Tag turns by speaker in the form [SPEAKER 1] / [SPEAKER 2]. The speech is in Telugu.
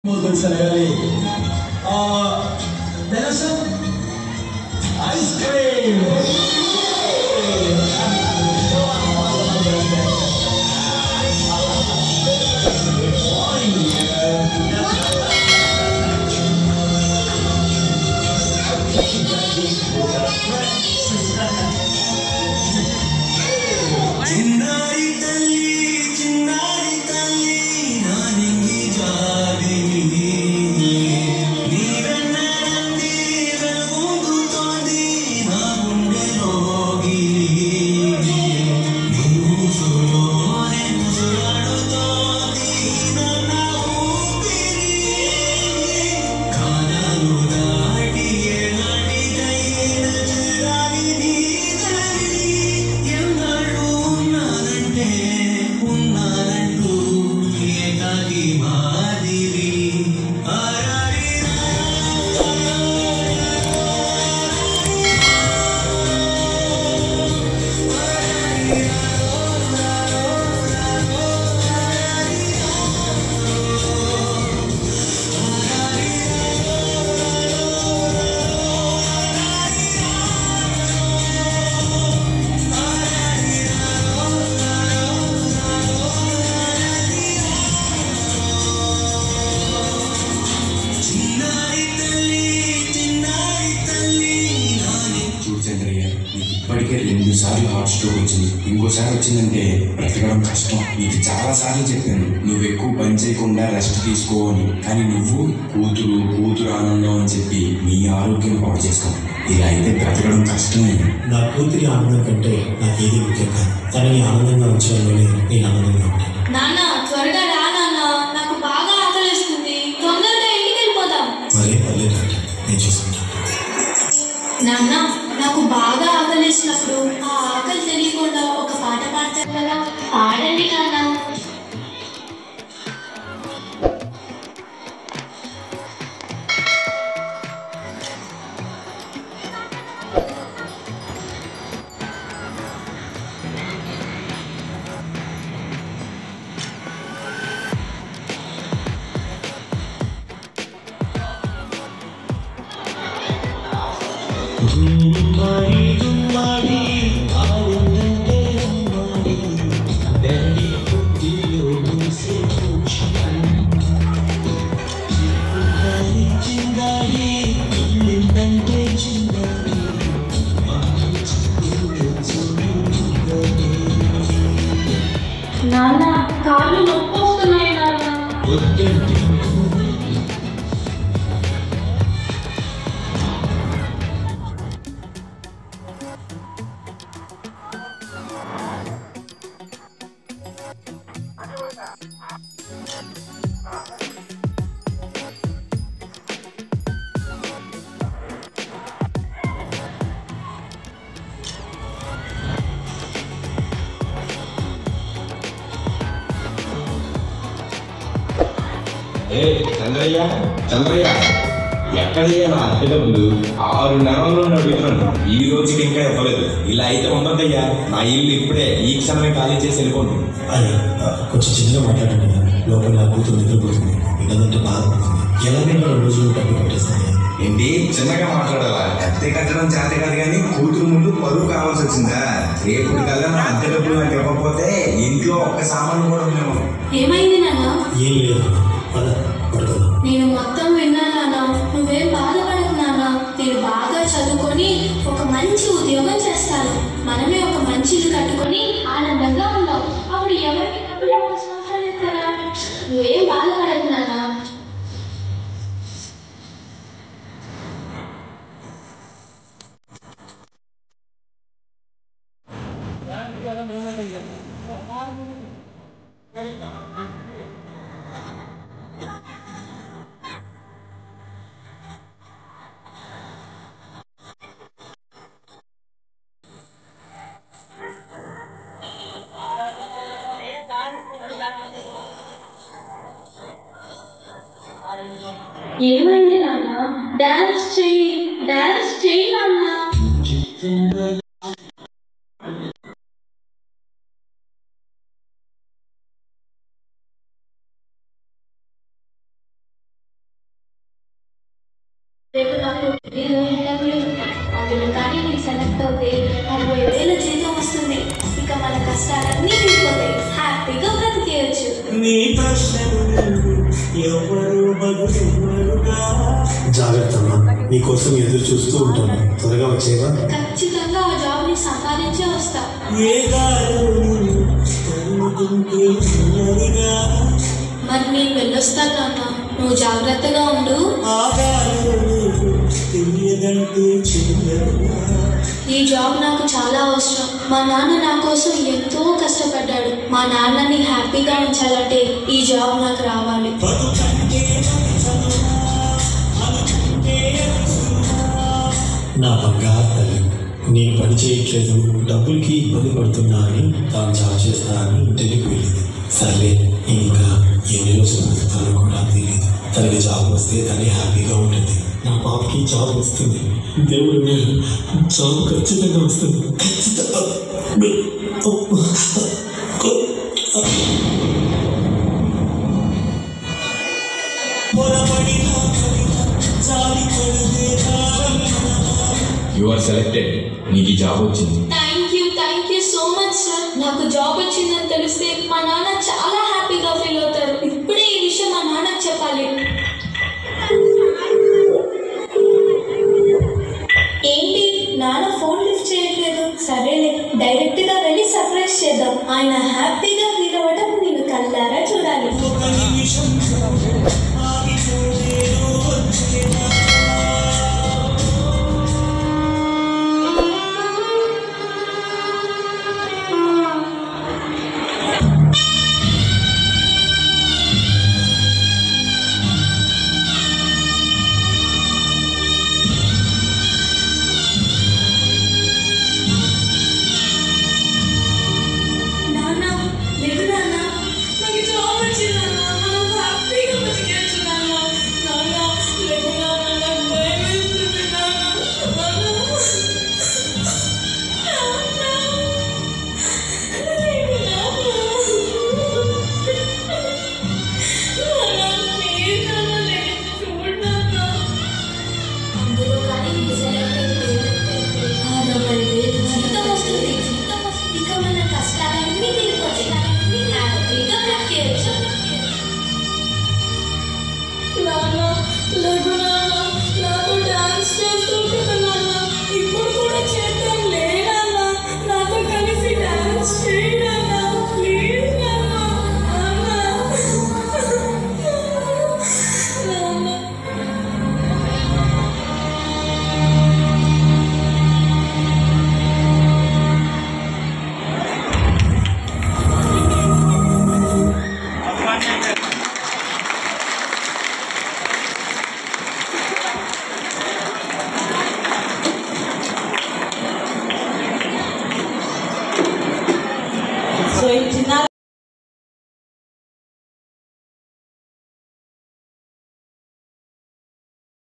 [SPEAKER 1] Molto cereali. Nelson, ice cream.
[SPEAKER 2] ఇప్పటికే 2 సార్లు హార్ట్ స్ట్రోక్ వచ్చింది. ఇంకోసారి వచ్చిందంటే బ్రతకడం కష్టం. ఇది చాలా సార్లు చెప్పాను, నువ్వు ఎక్కువ పని చేయకుండా రెస్ట్ తీసుకో అని. కానీ నువ్వు కూతురు ఆనందం అని చెప్పి నీ ఆరోగ్యం పాడు చేస్తావు. ఇలా అయితే బ్రతకడం కష్టమే.
[SPEAKER 3] నా కూతురి ఆనందం కంటే నాకేది ముఖ్యం కాదు. తనని ఆనందంగా ఉంచడంలోనే నేను ఆనందంగా ఉంటాను.
[SPEAKER 4] నాన్న త్వరగా రా నాన్న, నాకు బాగా ఆకలిస్తుంది. తొందరగా ఇంటికి వెళ్ళిపోదాం.
[SPEAKER 3] మరే పర్లేదు, నేను చూసుకుంటాను.
[SPEAKER 4] నాన్న నాకు బాగా ఆకలిసినప్పుడు ఆ ఆకలి తెలియకుండా ఒక పాట పాడతారు కదా, పాడండి నాన్న. నాన్న కాళ్ళు నొప్పి వస్తున్నాయి నాన్న.
[SPEAKER 2] చంద్రయ్య ఎక్కడయ్యా నా అద్దె డబ్బులు? 6 నెలల్లో అడుగుతున్నాను, ఈ రోజుకి ఇంకా ఇవ్వలేదు. ఇలా అయితే ఉండద్దయ్యా. నా ఇల్లు ఇప్పుడే ఈ క్షణమే ఖాళీ చేసి వెళ్ళిపోండి.
[SPEAKER 3] అది కొంచెం చిన్నగా మాట్లాడండి. లోపల నా కూతురు నిద్రపోతుంది, వినదంటే బాధపడుతుంది. ఎలాగైనా 2 రోజులు డబ్బు కట్టేస్తాను.
[SPEAKER 2] ఏంటి చిన్నగా మాట్లాడాలా? అద్దె కట్టడం చేత కాదు కానీ కూతురు ముందు పరువు కావాల్సి వచ్చిందా? రేపు కల్లా నా అద్దె డబ్బులు నాకు ఇవ్వకపోతే ఇంట్లో ఒక్క సామాను కూడా ఉన్నాము.
[SPEAKER 4] ఏమైంది నాన్న?
[SPEAKER 3] ఏం లేదు,
[SPEAKER 4] నేను మొత్తం విన్నాను నాన్న. నువ్వేం బాధపడకు నాన్న. నేను బాగా చదువుకొని ఒక మంచి ఉద్యోగం చేస్తాను. మనమే ఒక మంచి ఇల్లు కట్టుకొని ఆనందంగా ఉన్నావు. అప్పుడు ఎవరికి డబ్బులు ఇవ్వాల్సిన అవసరం లేదు కదా. నువ్వేం బాధపడకు నాన్న. ఏమైంది నాన్న? డాన్స్ చెయ్యి నాన్న. సెట్ అవుతే 60,000 జీతం వస్తుంది. ఇక మన కష్టాలన్నీ తీరిపోతాయి, హ్యాపీగా బ్రతికేయచ్చు.
[SPEAKER 5] నీ ప్రశ్నలు ఎవరు బదులుగా
[SPEAKER 3] జాగ్రత్త అమ్మా, నీకోసం ఎదురు చూస్తూ ఉంటాను. త్వరగా వచ్చేవా?
[SPEAKER 4] ఖచ్చితంగా ఆ జాబ్ని సంపాదించే వస్తా.
[SPEAKER 5] ఏ గారు తరుముతుంటే ఉన్నదిగా
[SPEAKER 4] మరి నేను వెళ్ళొస్తాను నాన్న, నువ్వు జాగ్రత్తగా ఉండు.
[SPEAKER 5] ఆ గారు తెలియదంటే చెయ్యదుగా
[SPEAKER 4] ఈ జాబ్ నాకు చాలా అవసరం. మా నాన్న నా కోసం ఎంతో కష్టపడ్డాడు. మా నాన్నని హ్యాపీగా ఉంచాలంటే ఈ జాబ్ నాకు రావాలి.
[SPEAKER 5] బతుకంటే చదువా అనుకుంటే
[SPEAKER 3] నా బంగారు తల్లి, నేను పని చేయట్లేదు, డబ్బులకి ఇబ్బంది పడుతున్నా అని తాను జాబ్ చేస్తా అని ఇంటికి వెళ్ళింది. సర్లే, ఇంకా ఎన్ని రోజులు బతుకుతానో కూడా తెలియదు. తనకి జాబ్ వస్తే తనే హ్యాపీగా ఉంటుంది. నా పాపకి జాబ్ వస్తుంది, దేవుడు నేను జాబ్ ఖచ్చితంగా వస్తుంది, ఖచ్చితంగా.
[SPEAKER 5] పొరబడిన కవిత జాలి పడితే
[SPEAKER 2] యు ఆర్ సెలెక్టెడ్. నీకు ఈ జాబ్ వచ్చింది.
[SPEAKER 4] Thank you so much sir. నాకు జాబ్ వచ్చిందని తెలిస్తే మా నాన్న చాలా హ్యాపీగా ఫీల్ అవుతారు. ఇప్పుడే ఈ విషయం మా నాన్నకు చెప్పాలి. ఏంటి నాన్న ఫోన్ లిఫ్ట్ చేయట్లేదు? సరేలే, డైరెక్ట్గా వెళ్ళి సర్ప్రైజ్ చేద్దాం. ఆయన హ్యాపీగా ఫీల్ అవ్వడం నేను కళ్ళారా చూడాలి.
[SPEAKER 5] ఒక నిమిషం ఆగిపోయేదో వచ్చేదా
[SPEAKER 6] So in